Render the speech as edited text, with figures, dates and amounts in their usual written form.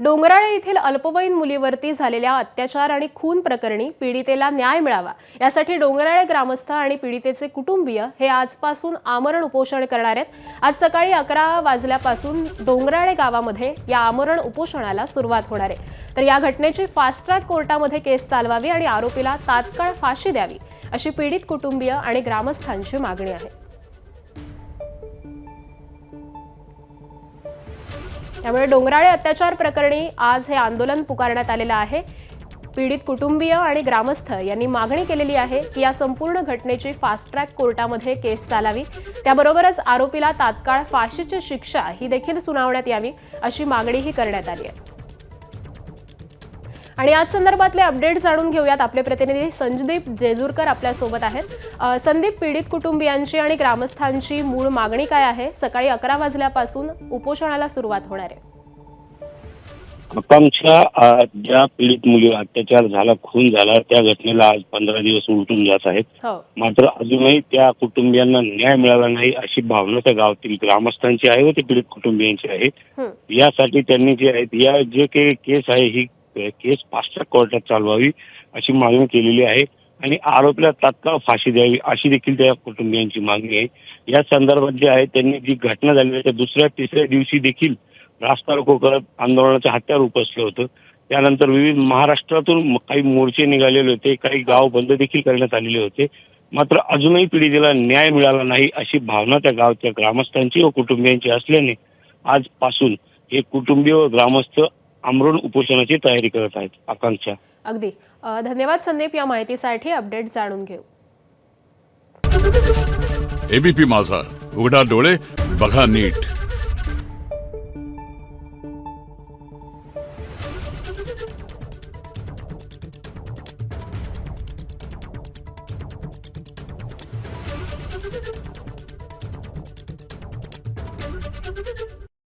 डोंगराळे येथील अल्पवयीन मुलीवरती झालेल्या अत्याचार आणि खून प्रकरणी पीडितेला न्याय मिळावा यासाठी डोंगराळे ग्रामस्थ आणि पीडितेचे कुटुंबीय हे आजपासून आमरण उपोषण करणार आहेत। आज सकाळी 11 वाजल्यापासून डोंगराळे गावामध्ये या आमरण उपोषणाला सुरुवात होणार आहे। तर या घटनेची फास्ट ट्रॅक कोर्टामध्ये केस चालवावी आणि आरोपीला तात्काळ फाशी द्यावी अशी पीडित कुटुंबीय आणि ग्रामस्थांची मागणी आहे। त्यामुळे डोंगराळे अत्याचार प्रकरणी आज हे आंदोलन पुकारण्यात आलेलं आहे। पीडित कुटुंबीय आणि ग्रामस्थ यांनी मागणी केलेली आहे की या संपूर्ण घटनेची फास्ट ट्रॅक कोर्टामध्ये केस चालावी, त्याबरोबरच आरोपीला तात्काळ फाशीची शिक्षा ही देखील सुनावण्यात यावी अशी मागणीही करण्यात आली आहे। आणि आज संदर्भातले अपडेट जाणून घेऊयात। आपले प्रतिनिधी संदीप जेजूरकर आपल्या सोबत आहेत। संदीप, पीडित कुटुंबियांची आणि ग्रामस्थांची मूळ मागणी काय आहे? सकाळी 11 वाजल्यापासून उपोषणाला सुरुवात होणार आहे। आकांक्षा, ज्या पीडित मुलीवर अत्याचार झाला, खून झाला, त्या घटनेला आज 15 दिवस उलटून जात आहेत। मात्र अजूनही त्या कुटुंबियांना न्याय मिळाला नाही अशी भावना त्या गावातील ग्रामस्थांची आहे व ते पीडित कुटुंबियांची आहे। यासाठी त्यांनी जे आहेत या जे काही केस आहे ही केस फास्ट ट्रॅक कोर्टात चालवावी अशी मागणी केलेली आहे आणि आरोपीला तात्काळ फाशी द्यावी अशी देखील त्या कुटुंबियांची मागणी आहे। या संदर्भात जे आहे त्यांनी जी घटना झाली त्या दुसऱ्या तिसऱ्या दिवशी देखील रास्ता रोको करत आंदोलनाच्या हत्यार उपसलं होतं। त्यानंतर विविध महाराष्ट्रातून काही मोर्चे निघालेले होते, काही गाव बंद देखील करण्यात आलेले होते। मात्र अजूनही पीडितेला न्याय मिळाला नाही अशी भावना त्या गावच्या ग्रामस्थांची व कुटुंबियांची असल्याने आजपासून हे कुटुंबीय व ग्रामस्थ आमरण उपोषणाची तयारी करत आहेत। आकांक्षा, अगदी धन्यवाद संदीप, या माहितीसाठी अपडेट जाणून घेऊ। एबीपी माझा, उघडा डोळे बघा नीट।